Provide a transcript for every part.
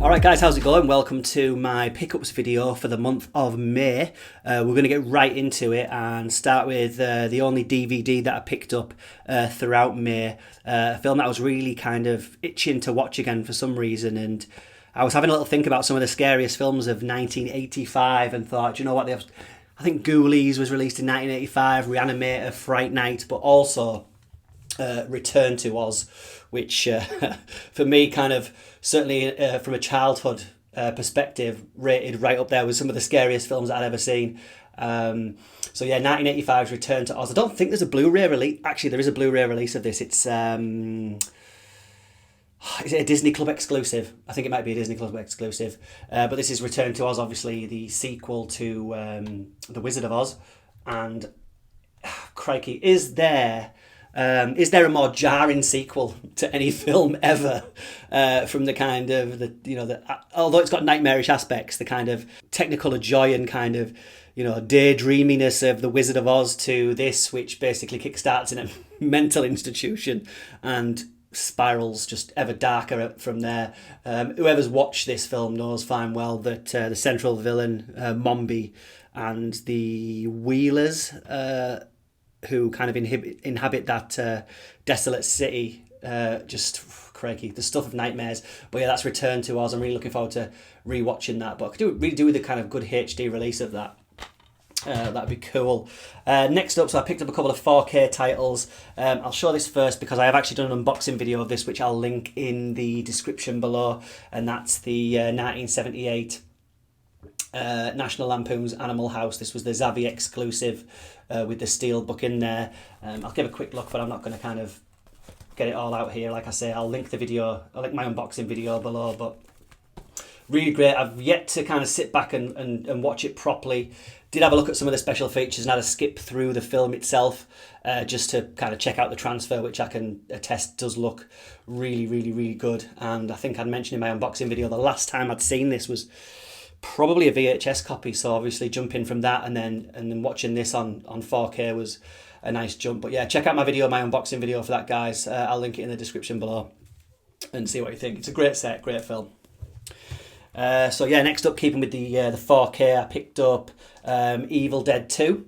Alright guys, how's it going? Welcome to my pickups video for the month of May. We're going to get right into it and start with the only DVD that I picked up throughout May. A film that I was really kind of itching to watch again for some reason, and I was having a little think about some of the scariest films of 1985 and thought, you know what, I think Ghoulies was released in 1985, Reanimator, Fright Night, but also Return to Oz, which for me kind of certainly from a childhood perspective rated right up there with some of the scariest films that I'd ever seen. So yeah, 1985's Return to Oz. I don't think there's a Blu-ray release. Actually, there is a Blu-ray release of this. It's is it a Disney Club exclusive? I think it might be a Disney Club exclusive. But this is Return to Oz, obviously the sequel to The Wizard of Oz. And crikey, is there a more jarring sequel to any film ever? From the kind of although it's got nightmarish aspects, the kind of technicolor joy and kind of daydreaminess of The Wizard of Oz to this, which basically kickstarts in a mental institution and spirals just ever darker from there. Whoever's watched this film knows fine well that the central villain, Mombi, and the Wheelers, who kind of inhabit that desolate city, just crikey, the stuff of nightmares. But yeah, that's Return to Oz. I'm really looking forward to rewatching that. But I could really do with a kind of good HD release of that. That'd be cool. Next up, so I picked up a couple of 4K titles. I'll show this first because I have actually done an unboxing video of this, which I'll link in the description below. And that's the 1978 National Lampoon's Animal House. This was the Zavvi exclusive with the steelbook in there. I'll give a quick look, but I'm not going to kind of get it all out here. Like I say, I'll link my unboxing video below. But really great. I've yet to kind of sit back and watch it properly. Did have a look at some of the special features and had a skip through the film itself just to kind of check out the transfer, which I can attest does look really, really, really good. And I think I'd mentioned in my unboxing video the last time I'd seen this was probably a VHS copy, so obviously jumping from that and then watching this on 4K was a nice jump. But yeah, check out my unboxing video for that, guys. I'll link it in the description below and see what you think. It's a great set, great film. So yeah, next up, keeping with the 4K, I picked up Evil Dead 2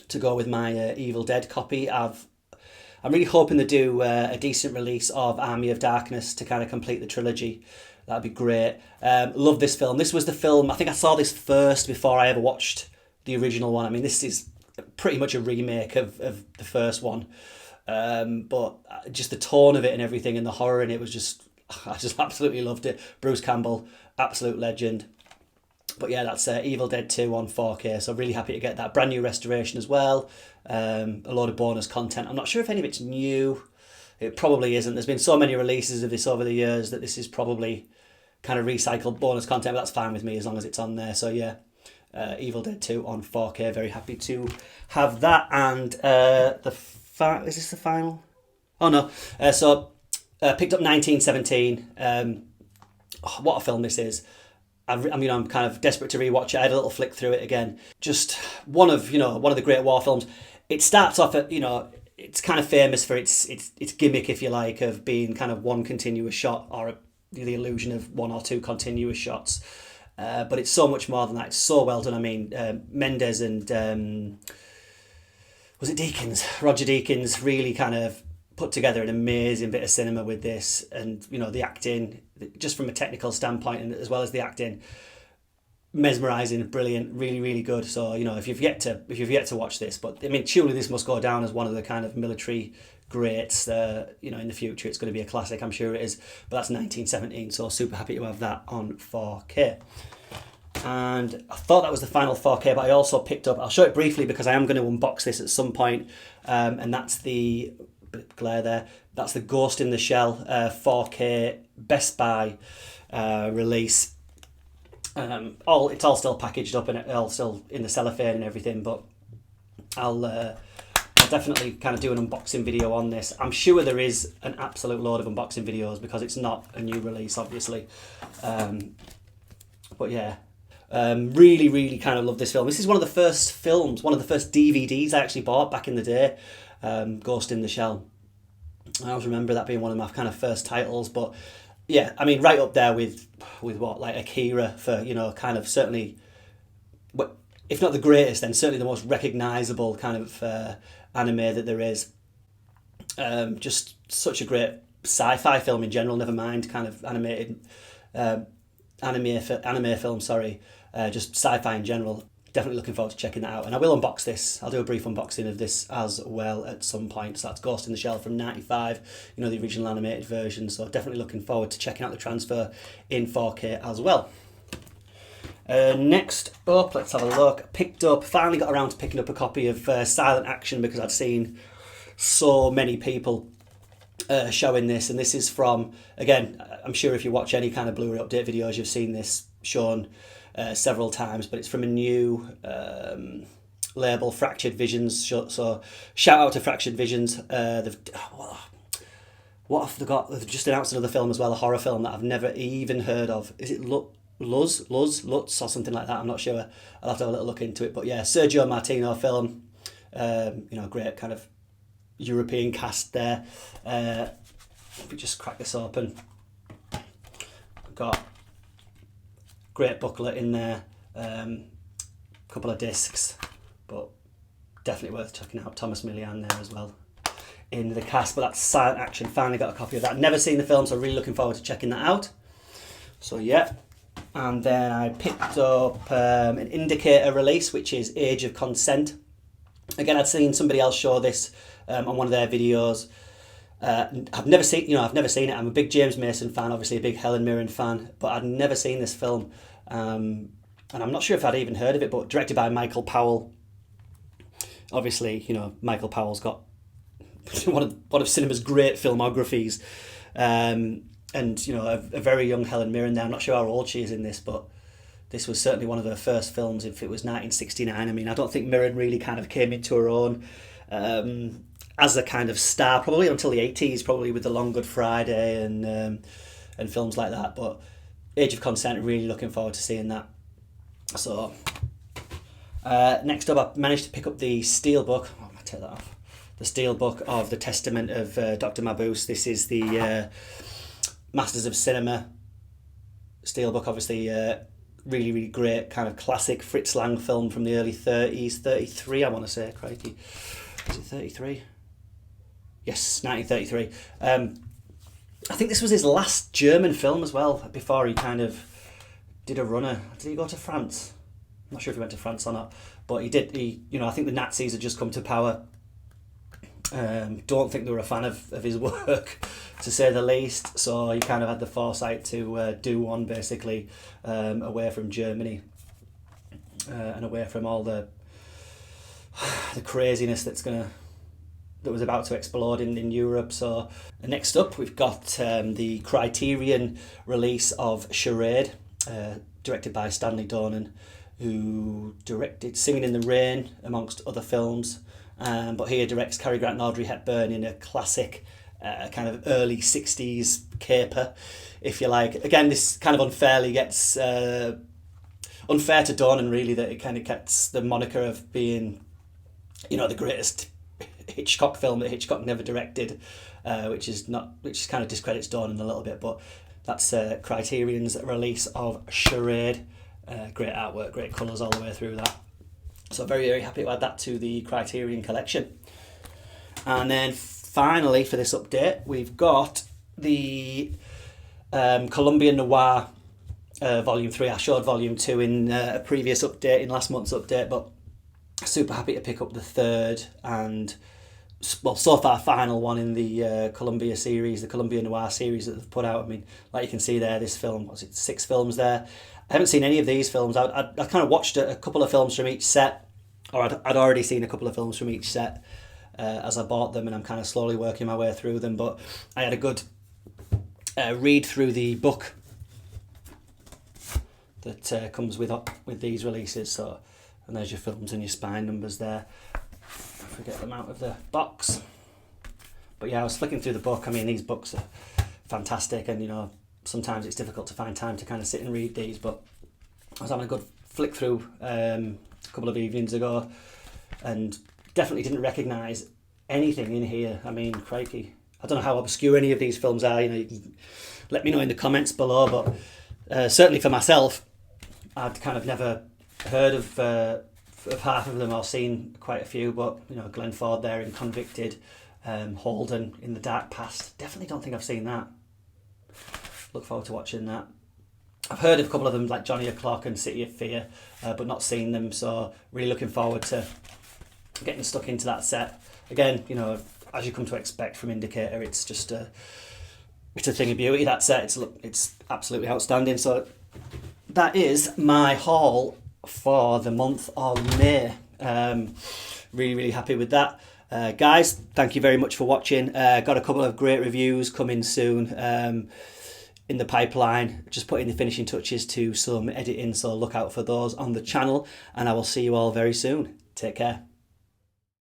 to go with my Evil Dead copy. I'm really hoping to do a decent release of Army of Darkness to kind of complete the trilogy. That'd be great. Love this film. This was the film, I think I saw this first before I ever watched the original one. I mean, this is pretty much a remake of the first one. But just the tone of it and everything and the horror in it was I just absolutely loved it. Bruce Campbell, absolute legend. But yeah, that's Evil Dead 2 on 4K, so really happy to get that. Brand new restoration as well. A load of bonus content. I'm not sure if any of it's new. It probably isn't. There's been so many releases of this over the years that this is probably kind of recycled bonus content, but that's fine with me as long as it's on there. So yeah, Evil Dead 2 on 4K. Very happy to have that. And is this the final? Oh no. Picked up 1917. What a film this is. I'm kind of desperate to rewatch it. I had a little flick through it again. Just one of the great war films. It starts off at, it's kind of famous for its gimmick, if you like, of being kind of one continuous shot or the illusion of one or two continuous shots. But it's so much more than that. It's so well done. I mean, Mendes and was it Deakins? Roger Deakins really kind of put together an amazing bit of cinema with this, and the acting, just from a technical standpoint and as well as the acting, mesmerizing, brilliant, really, really good. So if you've yet to watch this, but I mean, surely this must go down as one of the kind of military greats. In the future, it's going to be a classic. I'm sure it is. But that's 1917. So super happy to have that on 4K. And I thought that was the final 4K, but I also picked up. I'll show it briefly because I am going to unbox this at some point. And that's the glare there. That's the Ghost in the Shell 4K Best Buy release. It's all still packaged up and all still in the cellophane and everything, but I'll definitely kind of do an unboxing video on this. I'm sure there is an absolute load of unboxing videos because it's not a new release, obviously. But yeah, really, really kind of love this film. This is one of the first DVDs I actually bought back in the day. Ghost in the Shell. I always remember that being one of my kind of first titles, but yeah, I mean, right up there with what, like Akira, for, you know, kind of certainly, if not the greatest, then certainly the most recognisable kind of anime that there is. Just such a great sci-fi film in general, never mind kind of animated anime film, sorry, just sci-fi in general. Definitely looking forward to checking that out, and I will unbox this. I'll do a brief unboxing of this as well at some point. So that's Ghost in the Shell from '95, you know, the original animated version. So definitely looking forward to checking out the transfer in 4K as well. Next up, let's have a look. Finally got around to picking up a copy of Silent Action, because I'd seen so many people showing this, and this is from, again, I'm sure if you watch any kind of Blu-ray update videos, you've seen this shown several times, but it's from a new label, Fractured Visions. So shout out to Fractured Visions. What have they got? They've just announced another film as well, a horror film that I've never even heard of. Is it Lutz or something like that? I'm not sure. I'll have to have a little look into it. But yeah, Sergio Martino film. You know, great kind of European cast there. If we just crack this open, we've got great booklet in there, couple of discs, but definitely worth checking out. Thomas Milian there as well in the cast. But that's Silent Action. Finally got a copy of that. Never seen the film, so really looking forward to checking that out. So yeah, and then I picked up an Indicator release, which is Age of Consent. Again, I'd seen somebody else show this on one of their videos. I've never seen it. I'm a big James Mason fan, obviously a big Helen Mirren fan, but I'd never seen this film, and I'm not sure if I'd even heard of it. But directed by Michael Powell. Obviously, you know, Michael Powell's got one of cinema's great filmographies, and you know, a very young Helen Mirren there. I'm not sure how old she is in this, but this was certainly one of her first films. If it was 1969, I mean, I don't think Mirren really kind of came into her own as a kind of star, probably until the 80s, probably with The Long Good Friday and films like that. But Age of Consent, really looking forward to seeing that. So next up, I managed to pick up the steelbook. Oh, I'm going to take that off. The steelbook of The Testament of Dr. Mabuse. This is the Masters of Cinema steelbook, obviously. Really, really great kind of classic Fritz Lang film from the early 30s, 33 I want to say, crikey. Is it 33? Yes, 1933. I think this was his last German film as well, before he kind of did a runner. Did he go to France? I'm not sure if he went to France or not, but he did. You know, I think the Nazis had just come to power. Don't think they were a fan of his work, to say the least. So he kind of had the foresight to do one, basically, away from Germany and away from all the craziness that was about to explode in Europe. So next up, we've got the Criterion release of Charade, directed by Stanley Donen, who directed Singing in the Rain, amongst other films. But here directs Cary Grant and Audrey Hepburn in a classic kind of early 60s caper, if you like. Again, this kind of unfairly gets unfair to Donen, really, that it kind of gets the moniker of being, you know, the greatest Hitchcock film that Hitchcock never directed, which kind of discredits Donen a little bit. But that's Criterion's release of Charade. Great artwork, great colours all the way through that. So very, very happy to add that to the Criterion Collection. And then finally, for this update, we've got the Columbian Noir Volume 3. I showed Volume 2 in a previous update, in last month's update, but super happy to pick up the third and, well, so far final one in the Columbia series, the Columbian Noir series that they've put out. I mean, like you can see there, this film, 6 films there. I haven't seen any of these films. I kind of watched a couple of films from each set, or I'd already seen a couple of films from each set as I bought them, and I'm kind of slowly working my way through them. But I had a good read through the book that comes with these releases. So, and there's your films and your spine numbers there. If we get them out of the box. But yeah, I was flicking through the book. I mean, these books are fantastic, and you know, sometimes it's difficult to find time to kind of sit and read these, but I was having a good flick through a couple of evenings ago and definitely didn't recognise anything in here. I mean, crikey, I don't know how obscure any of these films are. You can let me know in the comments below. But certainly for myself, I'd kind of never heard of half of them, or seen quite a few. But Glenn Ford there in Convicted, Holden in The Dark Past. Definitely don't think I've seen that. Look forward to watching that. I've heard of a couple of them like Johnny O'Clock and City of Fear, but not seen them. So really looking forward to getting stuck into that set. Again, as you come to expect from Indicator, it's just it's a thing of beauty, that set. It's absolutely outstanding. So that is my haul for the month of May. Really happy with that. Guys, thank you very much for watching. Got a couple of great reviews coming soon in the pipeline. Just putting the finishing touches to some editing, so look out for those on the channel, and I will see you all very soon. Take care.